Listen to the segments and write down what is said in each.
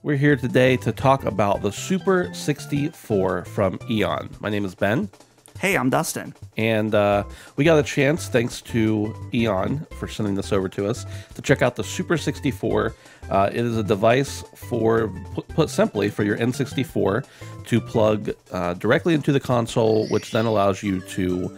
We're here today to talk about the Super 64 from EON. My name is Ben. Hey, I'm Dustin. And we got a chance, thanks to EON for sending this over to us, to check out the Super 64. It is a device for, put simply, for your N64 to plug directly into the console, which then allows you to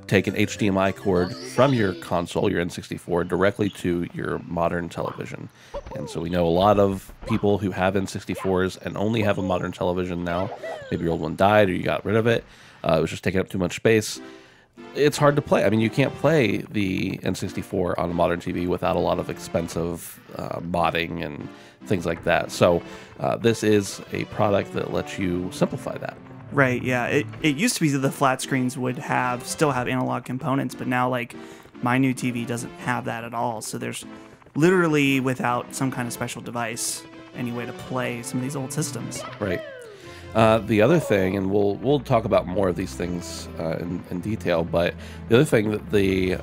take an HDMI cord from your console, your N64, directly to your modern television. And so we know a lot of people who have N64s and only have a modern television now. Maybe your old one died or you got rid of it. It was just taking up too much space. It's hard to play. I mean, you can't play the N64 on a modern TV without a lot of expensive modding and things like that. So this is a product that lets you simplify that. Right, yeah. It used to be that the flat screens would still have analog components, but now, like, my new TV doesn't have that at all. So there's literally, without some kind of special device, any way to play some of these old systems. Right. The other thing, and we'll talk about more of these things in detail, but the other thing that the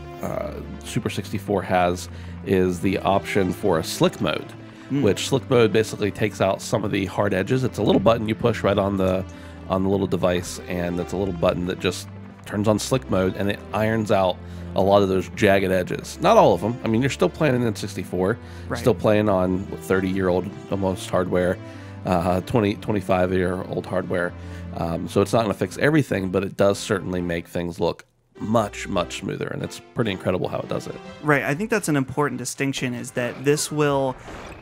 Super 64 has is the option for a slick mode, which slick mode basically takes out some of the hard edges. It's a little button you push right on the little device, and it's a little button that just turns on slick mode, and it irons out a lot of those jagged edges. Not all of them. I mean, you're still playing an N64, right. Still playing on 30-year-old almost hardware, 25-year-old hardware. So it's not going to fix everything, but it does certainly make things look much, much smoother, and it's pretty incredible how it does it. Right. I think that's an important distinction, is that this will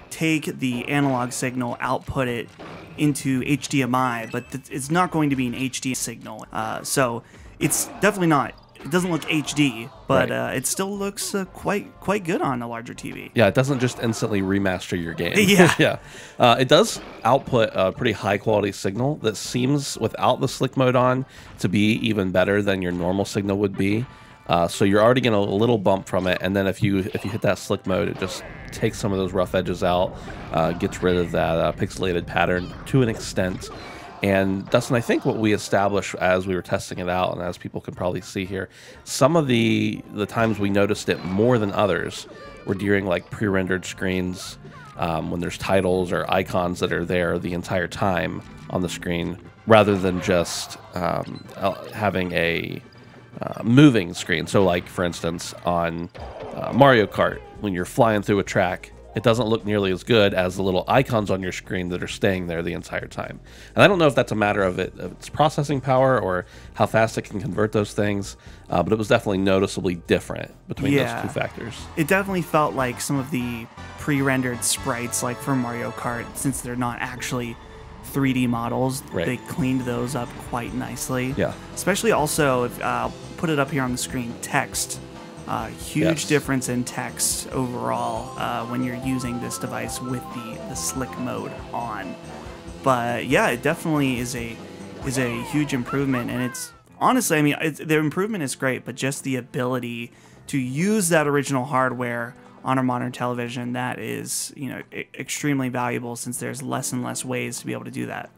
take the analog signal, output it into HDMI, but it's not going to be an HD signal. So it's definitely not. It doesn't look HD, but right. It still looks quite good on a larger TV. Yeah, it doesn't just instantly remaster your game. Yeah. Yeah. It does output a pretty high quality signal that seems, without the slick mode on, to be even better than your normal signal would be. So you're already getting a little bump from it, and then if you hit that slick mode, it just takes some of those rough edges out, gets rid of that pixelated pattern to an extent. And Dustin, I think what we established as we were testing it out, and as people can probably see here, some of the times we noticed it more than others were during like pre-rendered screens, when there's titles or icons that are there the entire time on the screen, rather than just having a moving screen. So like, for instance, on Mario Kart, when you're flying through a track, it doesn't look nearly as good as the little icons on your screen that are staying there the entire time. And I don't know if that's a matter of its processing power or how fast it can convert those things, but it was definitely noticeably different between those two factors. It definitely felt like some of the pre-rendered sprites, like for Mario Kart, since they're not actually 3D models, right. They cleaned those up quite nicely. Yeah. Especially also, if I'll put it up here on the screen, text. Huge difference in text overall when you're using this device with the slick mode on. But yeah, it definitely is a huge improvement, and it's honestly, I mean, the improvement is great, but just the ability to use that original hardware on a modern television, that is, you know, extremely valuable, since there's less and less ways to be able to do that.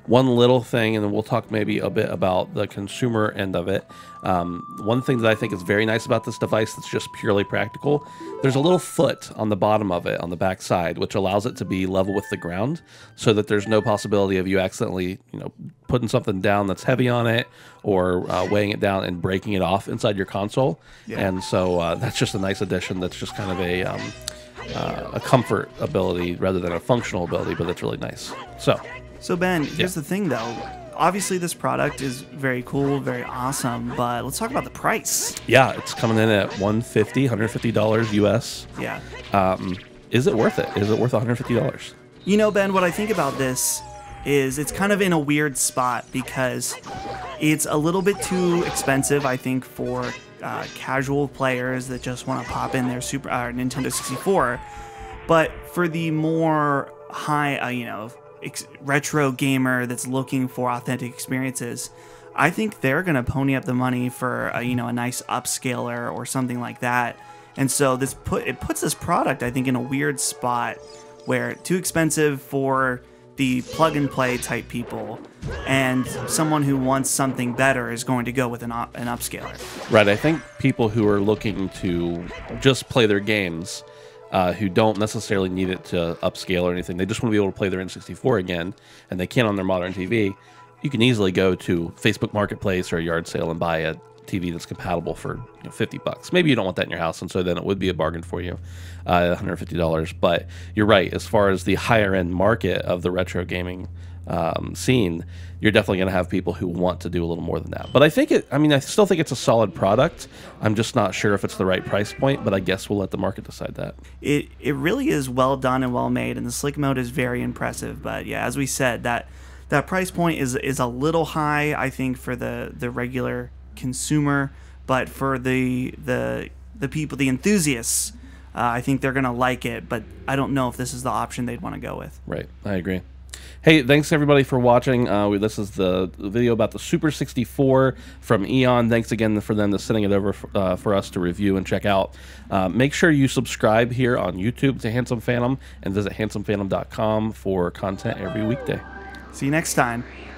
One little thing, and then we'll talk maybe a bit about the consumer end of it. One thing that I think is very nice about this device that's just purely practical, there's a little foot on the bottom of it, on the back side, which allows it to be level with the ground, so that there's no possibility of you accidentally, you know, putting something down that's heavy on it, or weighing it down and breaking it off inside your console. Yeah. And so that's just a nice addition. That's just kind of a comfort ability rather than a functional ability, but that's really nice. So Ben, here's the thing though. Obviously this product is very cool, very awesome, but let's talk about the price. Yeah, it's coming in at $150 US. Yeah. Is it worth it? Is it worth $150? You know, Ben, what I think about this is it's kind of in a weird spot, because it's a little bit too expensive, I think, for casual players that just want to pop in their Nintendo 64. But for the more high, you know, retro gamer that's looking for authentic experiences, I think they're gonna pony up the money for you know, a nice upscaler or something like that. And so it puts this product, I think, in a weird spot where too expensive for the plug and play type people, and someone who wants something better is going to go with an upscaler. Right. I think people who are looking to just play their games who don't necessarily need it to upscale or anything. They just want to be able to play their N64 again, and they can't on their modern TV. You can easily go to Facebook Marketplace or a yard sale and buy a TV that's compatible for $50. Maybe you don't want that in your house, and so then it would be a bargain for you, $150. But you're right, as far as the higher end market of the retro gaming scene, you're definitely going to have people who want to do a little more than that. But I think I still think it's a solid product. I'm just not sure if it's the right price point, but I guess we'll let the market decide that. It really is well done and well made, and the slick mode is very impressive. But yeah, as we said, that price point is a little high, I think, for the regular consumer, but for the people, the enthusiasts, I think they're gonna like it. But I don't know if this is the option they'd want to go with. Right, I agree. Hey, thanks everybody for watching. This is the video about the Super 64 from EON. Thanks again for them sending it over for us to review and check out. Make sure you subscribe here on YouTube to Handsome Phantom and visit handsomephantom.com for content every weekday. See you next time.